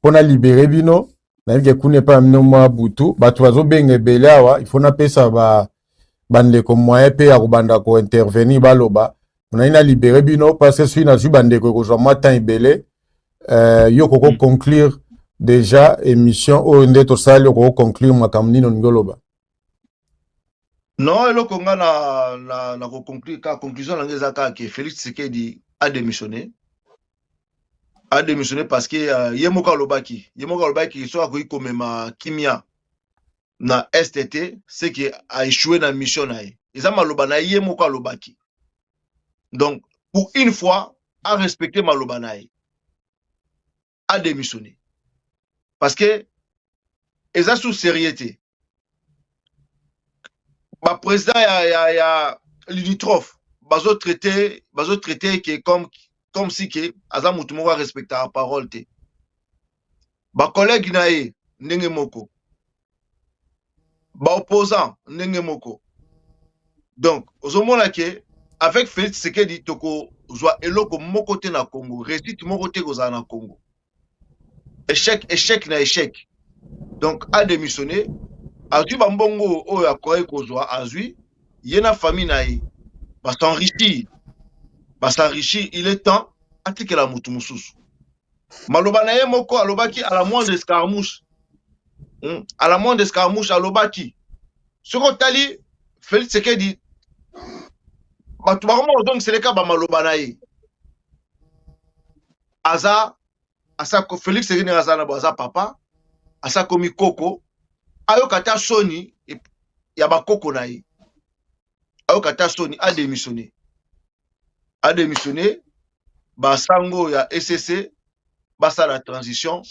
pour na libérer bino na yeke kune pa mino mwa butu bato bazobenge ebele awa il faut napesa bandeko moyen pe ya kobanda ko intervenir baloba on na libérer bino parce que soki nazwi bandeko ekozwa mwa temps ebele yo koko conclure déjà émission oyo nde tosali okoko conclure makambo nini olingi oloba. Non, eloko nga na conclusion na ngeza ka ke Félix Tshisekedi a démissionné. A démissionné parce que yemoka lobaki so akoki komema kimia na STT c'est que a échoué na mission na ye. Eza maloba na yemoka lobaki. Donc pour une fois a respecté maloba na ye. A démissionné. Parce que eza sous sérieuxté. Ba président ya Liditrophe bazo traité que comme si que aza mutu moko respecter la parole te. Ba collègue na ye ndenge moko. Ba opposant ndenge moko. Donc ozomona ke avec Félix Tshisekedi toko zwa eloko moko te na Congo, réussite moko te kozala na Congo. Échec na échec. Donc a démissionné. Azui bambongo oyo akoye kozwa azui yena famille na ye ba s'enrichir il est temps atikela mutu mususu maloba na ye moko alobaki à la moindre escarmouche alobaki soko tali Félix Tshisekedi batu bakoma donc c'est le cas ba maloba na ye asa Félix Tshisekedi aza na baza papa asa komi koko ayo kata soni ya bakoko na ye ayo kata soni a démissionné ba sango ya SCC basa la transition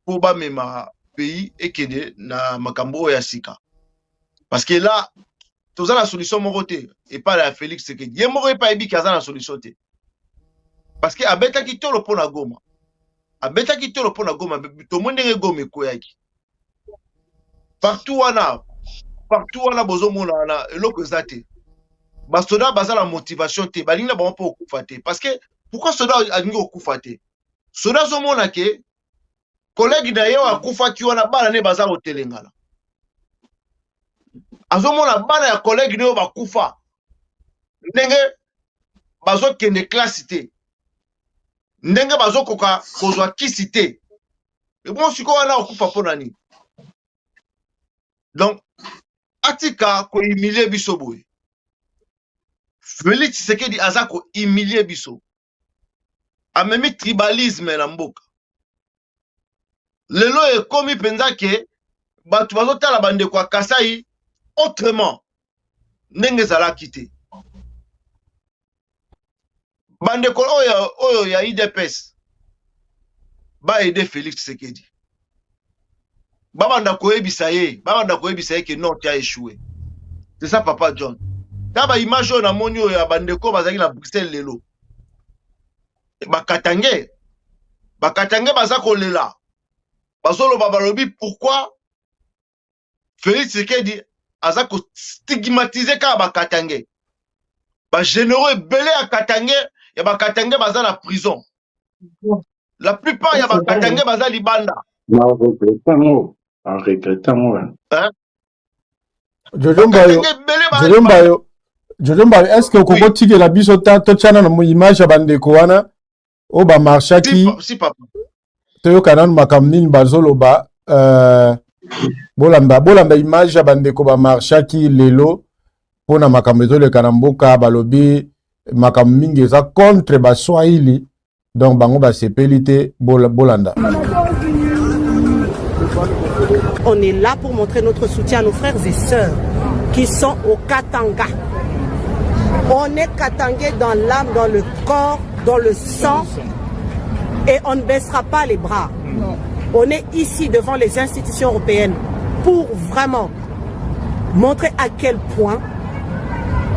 pour ba mema pays ekende na makambo ya sika parce que là toza la solution moko te et pas la Félix Tshisekedi ye moko pa ebi kaza la solution te parce que abeta ki tolo pona Goma to mondenge Goma ekoyaki partout wana bozo mona na eloko ezate ba soda baza la motivation te balinga ba mpo okufa te parce que pourquoi soda alingi okufa te soda zo mona ke collègue na yo akufa ki wana bana ne baza otelengala azo mona bana ya collègue ne yo bakufa ndenge bazo kende classe te ndenge bazo koka kozwa kisi te et bon siko wana okufa pona ni. Donc, atika ko humilier biso boy. Félix Tshisekedi aza ko humilier biso. Amemi tribalisme na mboka. Lelo e komi penza ke batu bazotala bande kwa Kasai autrement. Ndenge zala kite. Bande ko oyo ya IDPS. Ba aider Félix Tshisekedi. Babanda koyebisa ye que non tu as échoué. C'est ça Papa John. Taba image na moni oyo ya bandeko bazaki na Bruxelles lelo. Bakatange baza kolela. Bazolo babalobi pourquoi Félix Tshisekedi aza ko stigmatiser ka bakatange. Ba généraux ebele ya Katange ya bakatange baza na prison. La plupart ya bakatange baza libanda. En regrettant moi. Jojo Mbayo, est-ce que Koko Tige la biso to chana na image ya bandeko wana o ba marchaki si papa to kanan makamnin bazolo ba bolanda image ya bandeko ba marchaki lelo pona makambezo le kanamboka balobi makam mingi eza contre ba Swahili donc bango ba sepelite bolanda. On est là pour montrer notre soutien à nos frères et sœurs qui sont au Katanga. On est Katangais dans l'âme, dans le corps, dans le sang et on ne baissera pas les bras. On est ici devant les institutions européennes pour vraiment montrer à quel point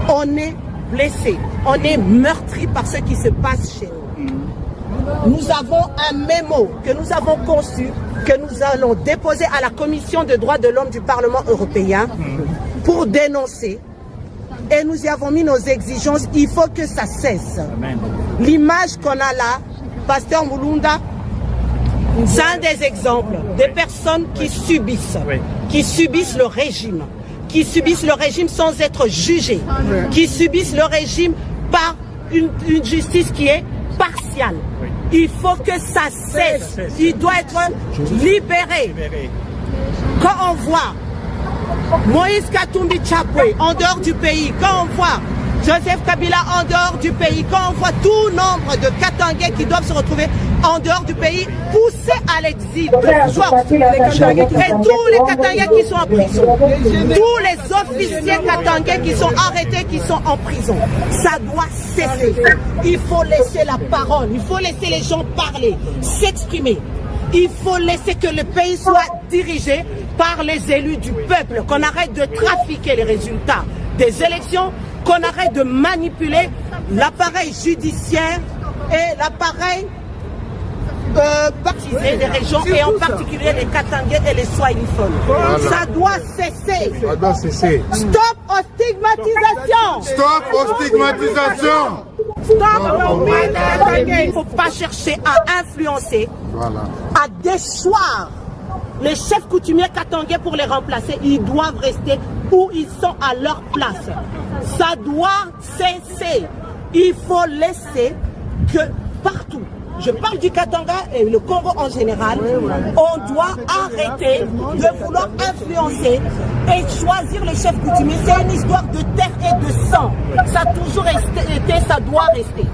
on est blessé, on est meurtri par ce qui se passe chez nous. Nous avons un mémo que nous avons conçu, que nous allons déposer à la Commission des droits de l'homme du Parlement européen pour dénoncer. Et nous y avons mis nos exigences. Il faut que ça cesse. L'image qu'on a là, Pasteur Mulunda, C'est un des exemples des personnes qui subissent le régime, qui subissent le régime sans être jugées, qui subissent le régime par une justice qui est partiale. Il faut que ça cesse. Il doit être libéré. Quand on voit Moïse Katumbi Chapwe en dehors du pays, quand on voit Joseph Kabila en dehors du pays, quand on voit tout nombre de Katangais qui doivent se retrouver en dehors du pays, poussés à l'exil, et tous les Katangais qui sont en prison, tous les officiers Katangais qui sont arrêtés, qui sont en prison, ça doit cesser. Il faut laisser la parole, il faut laisser les gens parler, s'exprimer. Il faut laisser que le pays soit dirigé par les élus du peuple, qu'on arrête de trafiquer les résultats des élections, qu'on arrête de manipuler l'appareil judiciaire et l'appareil partisé des régions et en particulier les Katangais et les Swahiliphones. Ça doit cesser. Ça doit cesser. Stop aux stigmatisations. Stop aux stigmatisations. Il ne faut pas chercher à influencer, à déchoir les chefs coutumiers katangais pour les remplacer. Ils doivent rester où ils sont à leur place. Ça doit cesser. Il faut laisser que partout, je parle du Katanga et le Congo en général, on doit arrêter de vouloir influencer et choisir les chefs coutumiers. C'est une histoire de terre et de sang. Ça a toujours été, ça doit rester.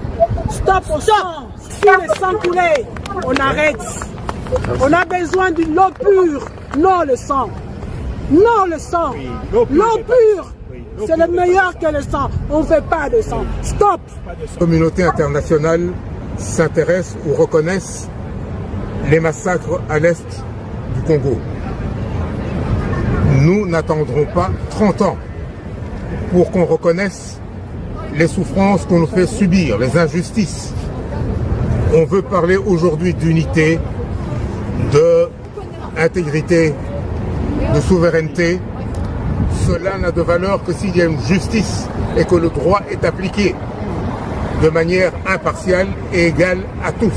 Stop, stop. Si le sang coulait, on arrête. On a besoin d'une eau pure, non le sang. Non le sang. L'eau pure, c'est le meilleur que le sang. On ne fait pas de sang. Stop. La communauté internationale s'intéresse ou reconnaissent les massacres à l'est du Congo. Nous n'attendrons pas 30 ans pour qu'on reconnaisse les souffrances qu'on nous fait subir, les injustices. On veut parler aujourd'hui d'unité, d'intégrité, de souveraineté. Cela n'a de valeur que s'il y a une justice et que le droit est appliqué de manière impartiale et égale à tous.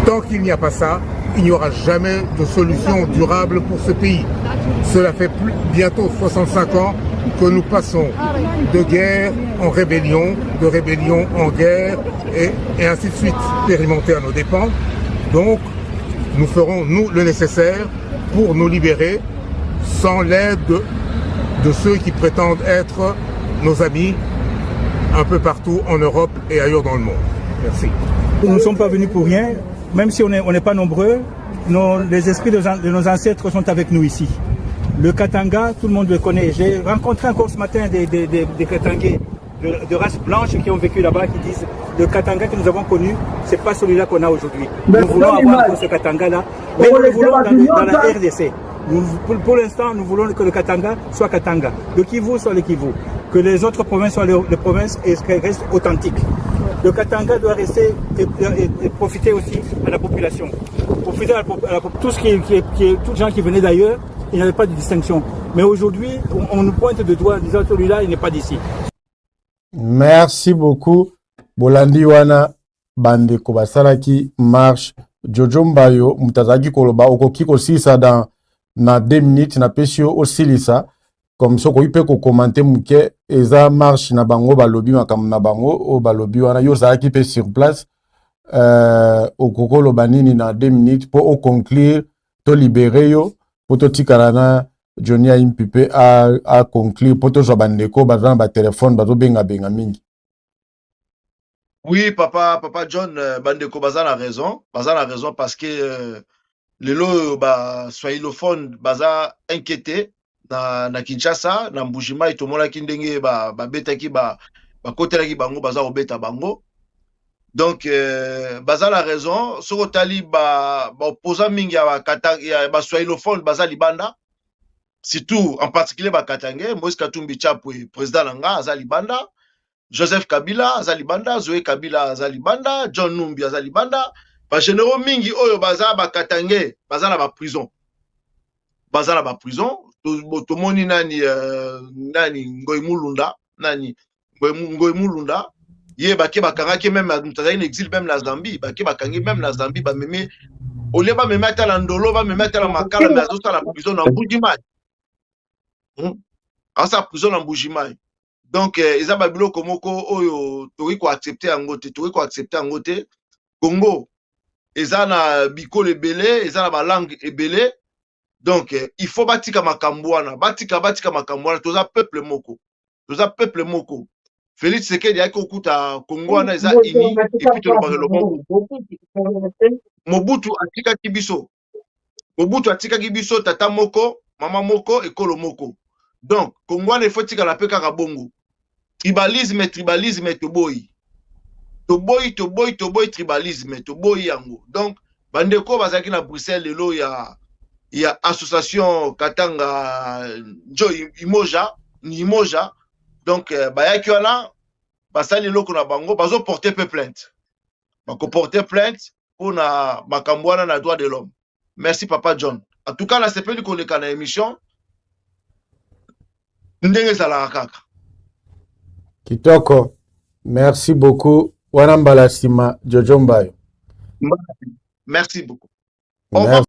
Tant qu'il n'y a pas ça, il n'y aura jamais de solution durable pour ce pays. Cela fait bientôt 65 ans que nous passons de guerre en rébellion, de rébellion en guerre et ainsi de suite, expérimentés à nos dépens. Donc, nous ferons, nous, le nécessaire pour nous libérer sans l'aide de ceux qui prétendent être nos amis un peu partout en Europe et ailleurs dans le monde. Merci. Nous ne sommes pas venus pour rien, même si on n'est pas nombreux, les esprits de nos ancêtres sont avec nous ici. Le Katanga, tout le monde le connaît. J'ai rencontré encore ce matin des Katangais de race blanche qui ont vécu là-bas, qui disent le Katanga que nous avons connu, c'est pas celui-là qu'on a aujourd'hui. Nous voulons avoir ce Katanga-là, mais nous le voulons dans la RDC. Pour l'instant, nous voulons que le Katanga soit Katanga, le Kivu soit le Kivu, que les autres provinces soient les provinces et qu'elles restent authentiques. Le Katanga doit rester et profiter aussi à la population. Profiter à tout ce qui est tous les gens qui venaient d'ailleurs, il n'y avait pas de distinction. Mais aujourd'hui, on nous pointe de doigt en disant celui-là, il n'est pas d'ici. Merci beaucoup. Bolandi wana bande kobasalaki marche Jojo Mbayo mutazaki koloba okoki kosisa na 2 minutes na pesio osilisa comme soko ipe ko commenter muke eza marche na bango balobi makam na bango o balobi wana yo zaki pe sur place okokolo banini na 2 minutes pour conclure to libérer yo pour to tikarana Johnny Impipe a conclure pour to bandeko bazana ba téléphone bazo benga mingi. Oui, papa John, bandeko bazana raison parce que les lots swahilophone baza inquiété na Kinshasa na Mbujima itomona kindenge betaki kotelaki bango baza obeta bango. Donc baza la raison soko tali opposant mingi ya swahilophone baza libanda, surtout en particulier Katangais. Moïse Katumbi Chapwe président nanga aza libanda, Joseph Kabila aza libanda, Zoé Kabila aza libanda, John Numbi aza libanda. Ba généraux mingi oyo baza Katangais baza na ba prison. Baza na ba prison. Tomoni nani Ngoy Mulunda, Ye bake bakangaki même mutazali exil même la Zambie, bake bakangi même la Zambie ba meme ole ba meme ata la ndolo ba meme ata la makala mais azosa la prison en Mbujimai. Asa prison en Mbujimai. Donc eza babilo komoko oyo tori ko accepter yango te, Congo eza na bikolo ebele, eza na ba langue ebele. Donc il faut batika makambo wana, batika makambo wana, toza peuple moko. Félix Tshisekedi yaki okuta Congo wana eza ini et puis to lobaka Mobutu atikaki biso tata moko, mama moko, ekolo moko. Donc Congo wana il faut tika la pe kaka bongo. Tribalisme toboyi tribalisme toboyi yango. Donc bandeko bazaki na Bruxelles lelo ya association Katanga Njo Imoja. Donc bayaki wana basali loko na bango bazo porter plainte. Bako porter plainte pour na makambo wana na droit de l'homme. Merci Papa John. En tout cas la sepeli koleka na émission ndenge zala kaka. Kitoko, merci beaucoup. Wanambala sima Jojo Mbayo. Merci beaucoup. Merci.